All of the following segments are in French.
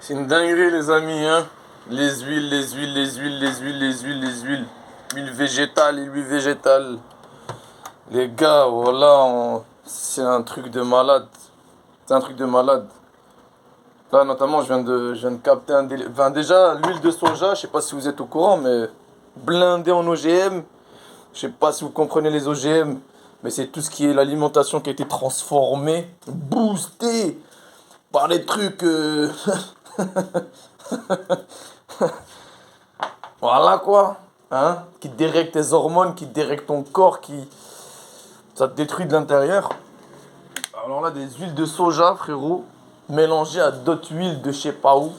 C'est une dinguerie les amis, hein. Les huiles, les huiles, les huiles, les huiles, les huiles, les huiles. Huile végétale et huile végétale. Les gars, voilà, c'est un truc de malade. C'est un truc de malade. Là, notamment, je viens de capter un délire. Enfin, déjà, l'huile de soja, je sais pas si vous êtes au courant, mais blindé en OGM. Je sais pas si vous comprenez les OGM, mais c'est tout ce qui est l'alimentation qui a été transformée, boostée par les trucs. Voilà quoi, hein, qui dérègle tes hormones, qui dérègle ton corps, ça te détruit de l'intérieur. Alors là, des huiles de soja, frérot, mélangées à d'autres huiles de je sais pas où.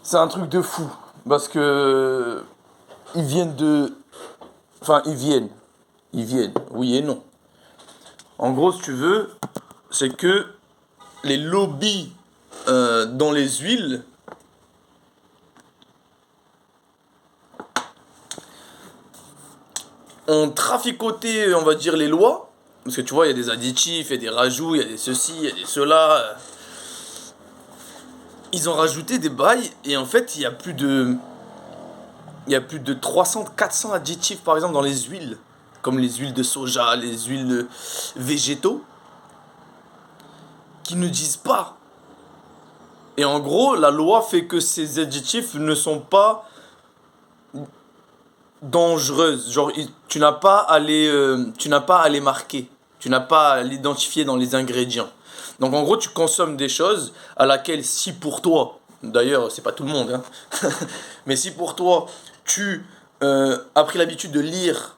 C'est un truc de fou. Parce que ils viennent de. Enfin, ils viennent. Ils viennent, oui et non. En gros, si tu veux, c'est que les lobbies dans les huiles ont traficoté, on va dire, les lois. Parce que tu vois, il y a des additifs, il y a des rajouts, il y a des ceci, il y a des cela. Ils ont rajouté des bails et en fait, il y a plus de 300, 400 additifs par exemple dans les huiles. Comme les huiles de soja, les huiles végétaux. Qui ne disent pas. Et en gros, la loi fait que ces additifs ne sont pas dangereuses. Genre, tu n'as pas à les marquer. Tu n'as pas à l'identifier dans les ingrédients. Donc en gros, tu consommes des choses à laquelle si pour toi, d'ailleurs, c'est pas tout le monde, hein, mais si pour toi, tu as pris l'habitude de lire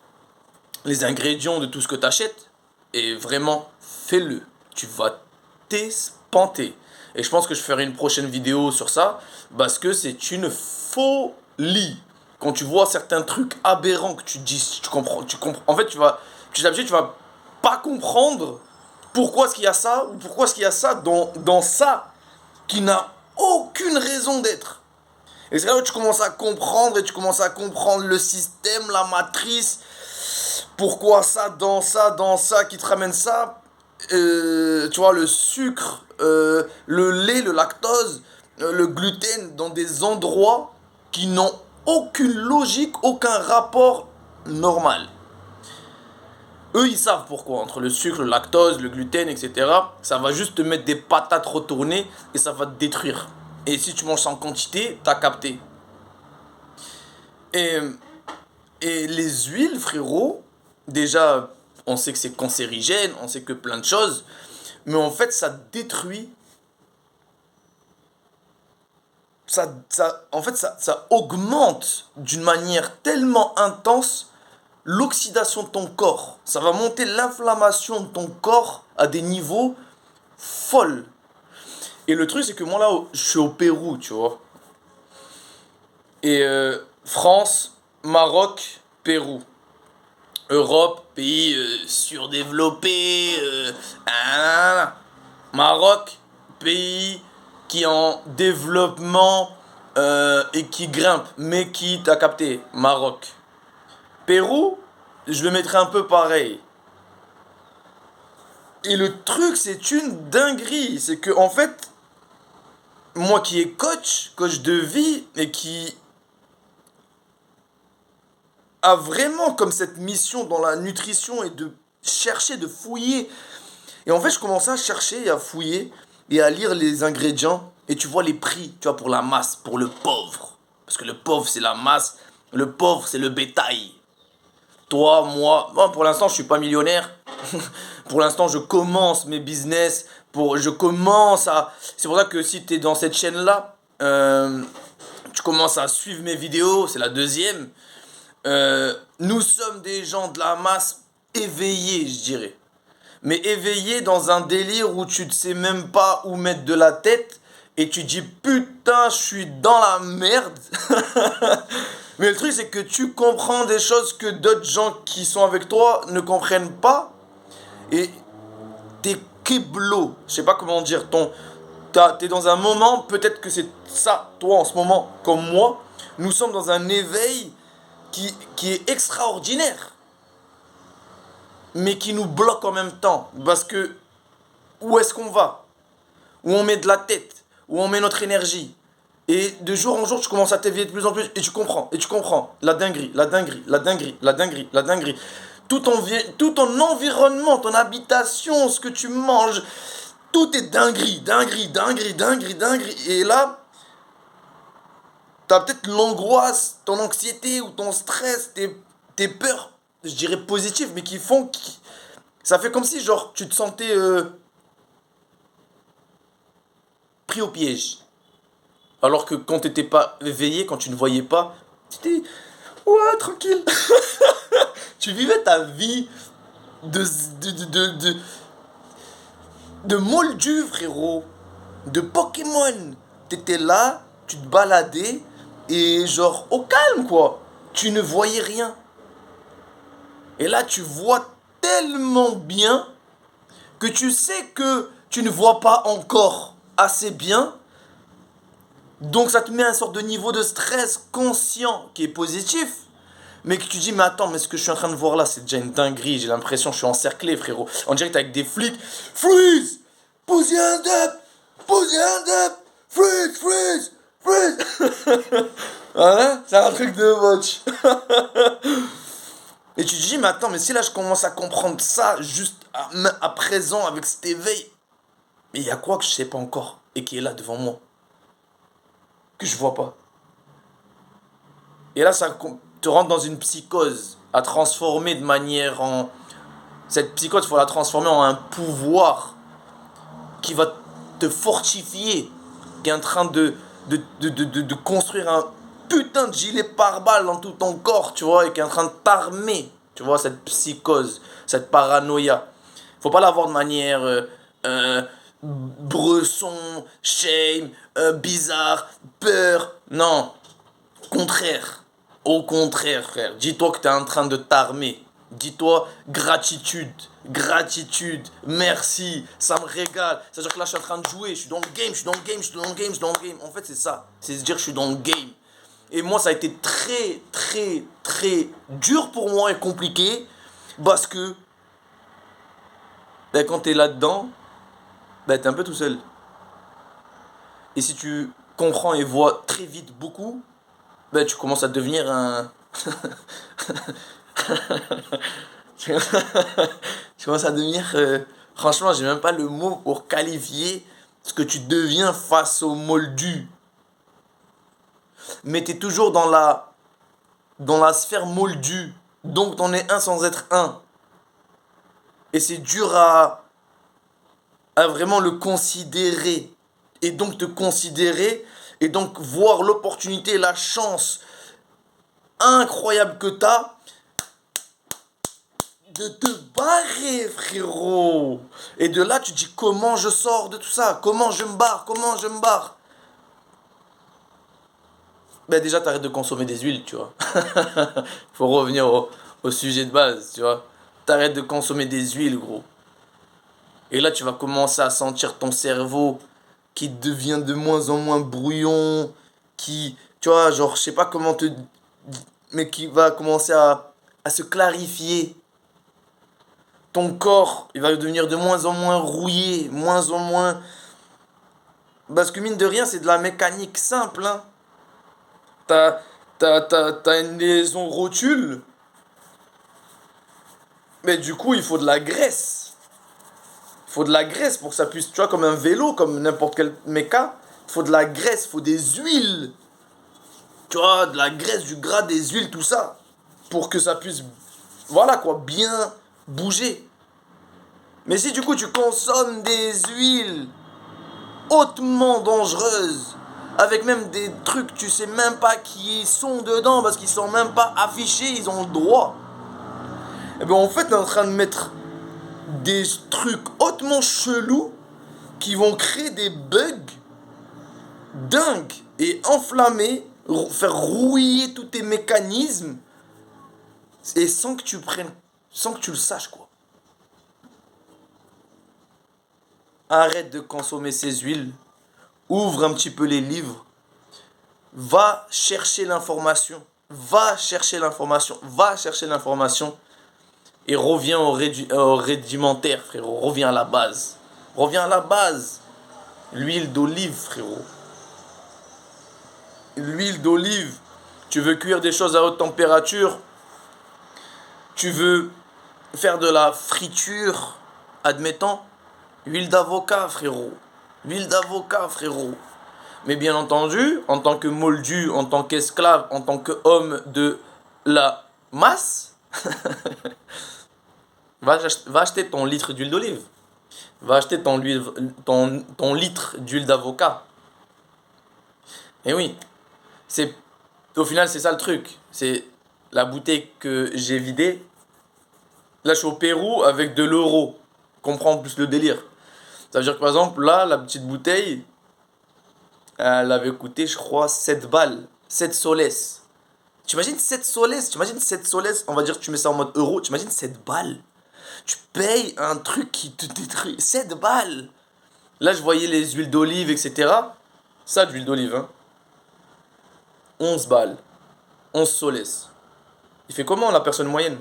les ingrédients de tout ce que tu achètes, et vraiment, fais-le. Tu vas t'espanter. Et je pense que je ferai une prochaine vidéo sur ça, parce que c'est une folie. Quand tu vois certains trucs aberrants que tu dis, tu comprends. En fait, tu t'habitues, tu vas pas comprendre pourquoi est-ce qu'il y a ça, ou pourquoi est-ce qu'il y a ça dans ça, qui n'a aucune raison d'être. Et c'est là où tu commences à comprendre, et tu commences à comprendre le système, la matrice, pourquoi ça, dans ça, qui te ramène ça. Tu vois, le sucre, le lait, le lactose, le gluten, dans des endroits qui n'ont aucune logique, aucun rapport normal. Eux, ils savent pourquoi. Entre le sucre, le lactose, le gluten, etc., ça va juste te mettre des patates retournées et ça va te détruire. Et si tu manges ça en quantité, t'as capté. Et, et les huiles, frérot, déjà, on sait que c'est cancérigène, on sait que plein de choses, mais en fait, ça détruit. Ça augmente d'une manière tellement intense l'oxydation de ton corps. Ça va monter l'inflammation de ton corps à des niveaux folles. Et le truc, c'est que moi, là, je suis au Pérou, tu vois. Et France, Maroc, Pérou. Europe, pays surdéveloppé. Maroc, pays qui est en développement et qui grimpe, mais qui t'a capté. Maroc. Pérou, je le mettrais un peu pareil. Et le truc, c'est une dinguerie. C'est que, en fait, moi qui est coach de vie, et qui a vraiment comme cette mission dans la nutrition et de chercher, de fouiller. Et en fait, je commençais à chercher et à fouiller et à lire les ingrédients. Et tu vois les prix, tu vois, pour la masse, pour le pauvre. Parce que le pauvre, c'est la masse. Le pauvre, c'est le bétail. Toi, moi, pour l'instant, je suis pas millionnaire. Pour l'instant, je commence mes business. Je commence à. C'est pour ça que si tu es dans cette chaîne-là, tu commences à suivre mes vidéos. C'est la deuxième. Nous sommes des gens de la masse éveillés, je dirais. Mais éveillés dans un délire où tu ne sais même pas où mettre de la tête et tu dis putain, je suis dans la merde. Mais le truc, c'est que tu comprends des choses que d'autres gens qui sont avec toi ne comprennent pas. Et t'es keblo. Je sais pas comment dire. T'es dans un moment, peut-être que c'est ça, toi en ce moment, comme moi. Nous sommes dans un éveil qui est extraordinaire, mais qui nous bloque en même temps. Parce que, où est-ce qu'on va? où on met de la tête, où on met notre énergie. Et de jour en jour, tu commences à t'éveiller de plus en plus et tu comprends, la dinguerie, la dinguerie, la dinguerie, la dinguerie, la dinguerie. Tout ton environnement, ton habitation, ce que tu manges, tout est dinguerie, dinguerie, dinguerie, dinguerie, dinguerie. Et là, t'as peut-être l'angoisse, ton anxiété ou ton stress, tes peurs, je dirais positives, mais qui font... Ça fait comme si, genre, tu te sentais pris au piège. Alors que quand t'étais pas éveillé, quand tu ne voyais pas, tu étais... Ouais, tranquille. Tu vivais ta vie de, de, de, de, de, de moldu, frérot. De Pokémon. T'étais là, tu te baladais, et genre, au calme, quoi. Tu ne voyais rien. Et là, tu vois tellement bien que tu sais que tu ne vois pas encore assez bien. Donc ça te met un sorte de niveau de stress conscient qui est positif. Mais que tu dis, mais attends, mais ce que je suis en train de voir là, c'est déjà une dinguerie. J'ai l'impression que je suis encerclé, frérot. En direct avec des flics. Freeze! Pose your hand up! Pose your hand up! Freeze! Freeze! Freeze! Hein? C'est un truc de watch. Et tu te dis, mais attends, mais si là je commence à comprendre ça, juste à présent, avec cet éveil, mais il y a quoi que je sais pas encore et qui est là devant moi, que je vois pas. Et là, ça te rentre dans une psychose à transformer de manière en... Cette psychose, il faut la transformer en un pouvoir qui va te fortifier, qui est en train de construire un putain de gilet pare-balles dans tout ton corps, tu vois, et qui est en train de t'armer, tu vois, cette psychose, cette paranoïa. Faut pas l'avoir de manière bresson, shame, bizarre, peur. Non, contraire. Au contraire, frère. Dis-toi que tu es en train de t'armer. Dis-toi gratitude, gratitude, merci, ça me régale. C'est-à-dire que là, je suis en train de jouer, je suis dans le game, je suis dans le game, je suis dans le game, je suis dans le game. En fait, c'est ça. C'est se dire que je suis dans le game. Et moi, ça a été très, très, très dur pour moi et compliqué parce que ben, quand tu es là-dedans, ben, tu es un peu tout seul. Et si tu comprends et vois très vite beaucoup, ben, tu commences à devenir un... tu commences à devenir... franchement, j'ai même pas le mot pour qualifier ce que tu deviens face au moldu. Mais tu es toujours dans la sphère moldue. Donc, t'en es un sans être un. Et c'est dur à vraiment le considérer. Et donc, te considérer. Et donc, voir l'opportunité, la chance incroyable que tu as de te barrer, frérot. Et de là, tu te dis, comment je sors de tout ça? Comment je me barre? Comment je me barre? Ben déjà, t'arrêtes de consommer des huiles, tu vois. Faut revenir au sujet de base, tu vois. T'arrêtes de consommer des huiles, gros. Et là, tu vas commencer à sentir ton cerveau qui devient de moins en moins brouillon, qui, tu vois, genre, je sais pas comment te... Mais qui va commencer à se clarifier. Ton corps, il va devenir de moins en moins rouillé, moins en moins... Parce que mine de rien, c'est de la mécanique simple, hein. T'as une liaison rotule, mais du coup, il faut de la graisse. Il faut de la graisse pour que ça puisse, tu vois, comme un vélo, comme n'importe quel méca. Il faut de la graisse, il faut des huiles. Tu vois, de la graisse, du gras, des huiles, tout ça. Pour que ça puisse, voilà quoi, bien bouger. Mais si du coup tu consommes des huiles hautement dangereuses, avec même des trucs, tu sais même pas qui sont dedans, parce qu'ils sont même pas affichés, ils ont le droit. Et bien en fait, on est en train de mettre des trucs hautement chelous qui vont créer des bugs dingues et enflammer, faire rouiller tous tes mécanismes, et sans que tu prennes, sans que tu le saches, quoi. Arrête de consommer ces huiles, ouvre un petit peu les livres, va chercher l'information, va chercher l'information, va chercher l'information, et reviens au rudimentaire, frérot, reviens à la base. Reviens à la base. L'huile d'olive, frérot. L'huile d'olive. Tu veux cuire des choses à haute température. Tu veux faire de la friture. Admettons, huile d'avocat, frérot. L'huile d'avocat, frérot. Mais bien entendu, en tant que moldu, en tant qu'esclave, en tant qu'homme de la masse, va acheter ton litre d'huile d'olive. Va acheter ton litre d'huile d'avocat. Et oui, c'est, au final, c'est ça le truc. C'est la bouteille que j'ai vidée. Là, je suis au Pérou avec de l'euro. Comprends plus le délire. Ça veut dire que par exemple, là, la petite bouteille, elle avait coûté, je crois, 7 balles. 7 soles. Tu imagines 7 soles? Tu imagines 7 soles? On va dire que tu mets ça en mode euro. Tu imagines 7 balles? Tu payes un truc qui te détruit. 7 balles! Là, je voyais les huiles d'olive, etc. Ça, d'huile d'olive, hein. 11 balles. 11 soles. Il fait comment la personne moyenne?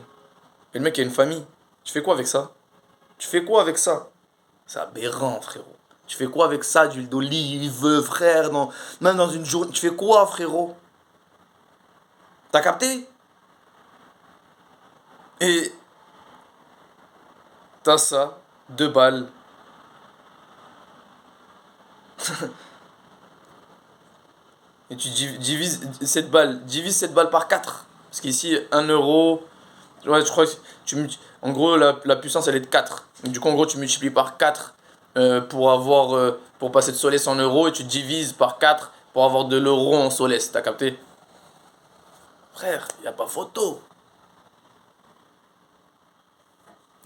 Et le mec a une famille. Tu fais quoi avec ça? Tu fais quoi avec ça? C'est aberrant, frérot. Tu fais quoi avec ça, d'huile d'olive, frère, même dans une journée? Tu fais quoi, frérot? T'as capté? Et t'as ça, 2 balles. Et tu divises 7 balles. Divise 7 balles par 4. Parce qu'ici, 1 euro. Ouais, je crois que en gros, la puissance, elle est de 4. Du coup, en gros, tu multiplies par 4 pour passer de soles en euros. Et tu divises par 4 pour avoir de l'euro en soles. T'as capté? Frère, il n'y a pas photo.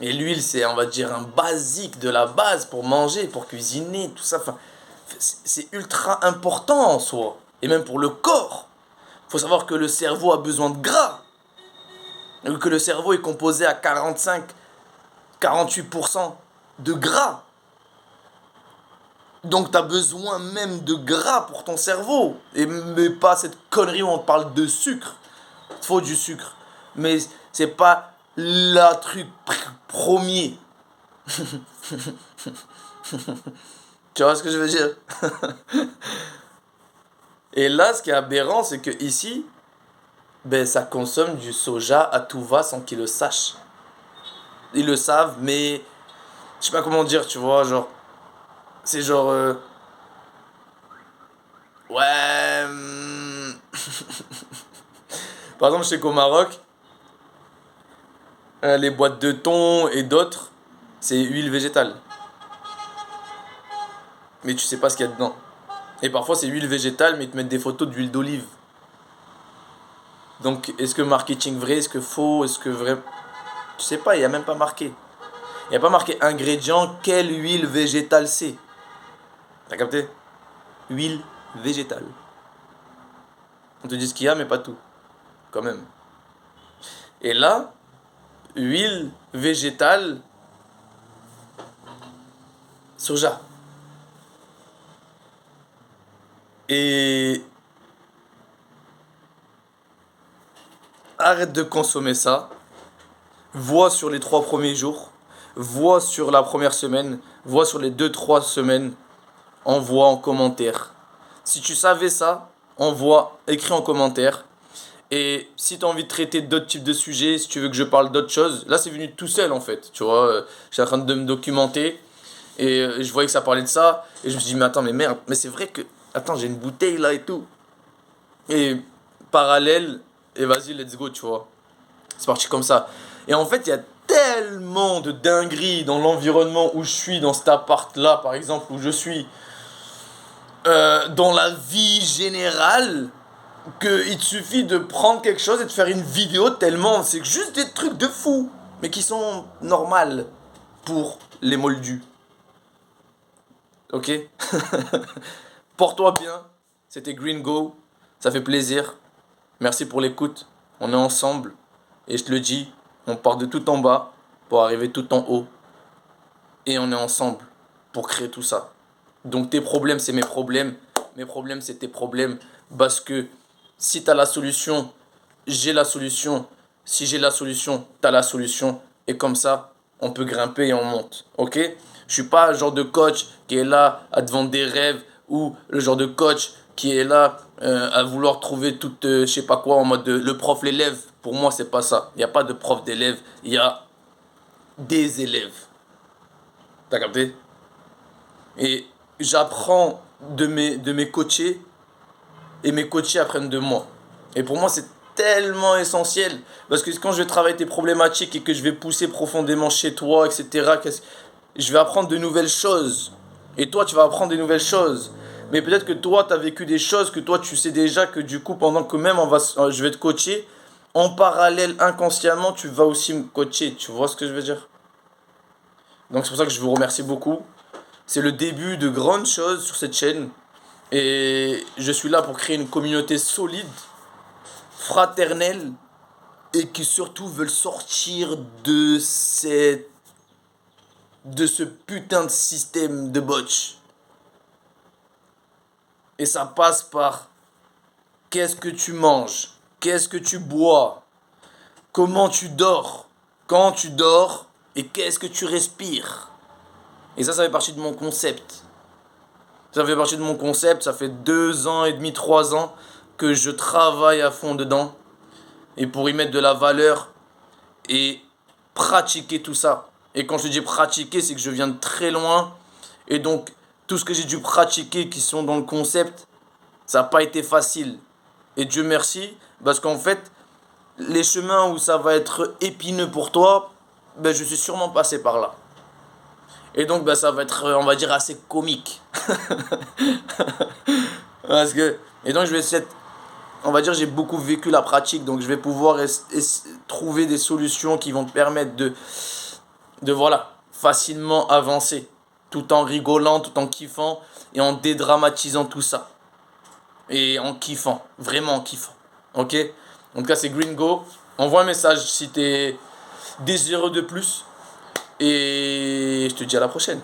Et l'huile, c'est, on va dire, un basique de la base pour manger, pour cuisiner, tout ça. Enfin, c'est ultra important en soi. Et même pour le corps. Il faut savoir que le cerveau a besoin de gras. Que le cerveau est composé à 45-48% de gras. Donc tu as besoin même de gras pour ton cerveau. Et mais pas cette connerie où on parle de sucre. Il faut du sucre. Mais c'est pas le truc premier. Tu vois ce que je veux dire? Et là, ce qui est aberrant, c'est que ici, ben, ça consomme du soja à tout va sans qu'ils le sachent. Ils le savent, mais je sais pas comment dire, tu vois, genre, c'est genre, ouais. Par exemple, je sais qu'au Maroc, les boîtes de thon et d'autres, c'est huile végétale. Mais tu sais pas ce qu'il y a dedans. Et parfois, c'est huile végétale, mais ils te mettent des photos d'huile d'olive. Donc, est-ce que marketing vrai, est-ce que faux, est-ce que vrai. Tu sais pas, il n'y a même pas marqué. Il n'y a pas marqué ingrédient, quelle huile végétale c'est. T'as capté? Huile végétale. On te dit ce qu'il y a, mais pas tout. Quand même. Et là, huile végétale, soja. Et arrête de consommer ça. Vois sur les 3 premiers jours. Vois sur la première semaine. Vois sur les 2-3 semaines. Envoie en commentaire. Si tu savais ça, envoie, écris en commentaire. Et si tu as envie de traiter d'autres types de sujets, si tu veux que je parle d'autres choses, là c'est venu tout seul en fait. Tu vois, j'étais en train de me documenter et je voyais que ça parlait de ça. Et je me suis dit, mais attends, mais merde, mais c'est vrai que. Attends, j'ai une bouteille là et tout. Et parallèle, et vas-y, let's go, tu vois. C'est parti comme ça. Et en fait, il y a tellement de dingueries dans l'environnement où je suis, dans cet appart-là, par exemple, où je suis, dans la vie générale, qu'il te suffit de prendre quelque chose et de faire une vidéo tellement. C'est juste des trucs de fou, mais qui sont normales pour les moldus. Ok? Porte-toi bien. C'était Green Go. Ça fait plaisir. Merci pour l'écoute. On est ensemble. Et je te le dis, on part de tout en bas pour arriver tout en haut. Et on est ensemble pour créer tout ça. Donc tes problèmes, c'est mes problèmes. Mes problèmes, c'est tes problèmes. Parce que si tu as la solution, j'ai la solution. Si j'ai la solution, tu as la solution. Et comme ça, on peut grimper et on monte. Ok? Je suis pas le genre de coach qui est là à te vendre des rêves ou le genre de coach qui est là à vouloir trouver tout, je sais pas quoi, en mode le prof, l'élève. Pour moi, c'est pas ça. Il n'y a pas de prof d'élève, il y a des élèves. T'as capté? Et j'apprends de mes coachés et mes coachés apprennent de moi. Et pour moi, c'est tellement essentiel. Parce que quand je vais travailler tes problématiques et que je vais pousser profondément chez toi, etc., je vais apprendre de nouvelles choses. Et toi, tu vas apprendre des nouvelles choses. Mais peut-être que toi, tu as vécu des choses que toi, tu sais déjà que du coup, pendant que même je vais te coacher, en parallèle, inconsciemment, tu vas aussi me coacher. Tu vois ce que je veux dire? Donc c'est pour ça que je vous remercie beaucoup. C'est le début de grandes choses sur cette chaîne. Et je suis là pour créer une communauté solide, fraternelle, et qui surtout veulent sortir de ce putain de système de botch. Et ça passe par qu'est-ce que tu manges, qu'est-ce que tu bois, comment tu dors, quand tu dors, et qu'est-ce que tu respires. Et ça fait partie de mon concept. Ça fait partie de mon concept, ça fait 2 ans et demi, 3 ans que je travaille à fond dedans. Et pour y mettre de la valeur et pratiquer tout ça. Et quand je dis pratiquer, c'est que je viens de très loin. Et donc, tout ce que j'ai dû pratiquer qui sont dans le concept, ça n'a pas été facile. Et Dieu merci, parce qu'en fait, les chemins où ça va être épineux pour toi, ben, je suis sûrement passé par là. Et donc, ben, ça va être, on va dire, assez comique. Parce que, et donc, je vais essayer, on va dire, j'ai beaucoup vécu la pratique, donc je vais pouvoir trouver des solutions qui vont te permettre de voilà, facilement avancer, tout en rigolant, tout en kiffant, et en dédramatisant tout ça. Et en kiffant, vraiment en kiffant. Ok? En tout cas, c'est Gringo. Envoie un message si t'es désireux de plus. Et je te dis à la prochaine.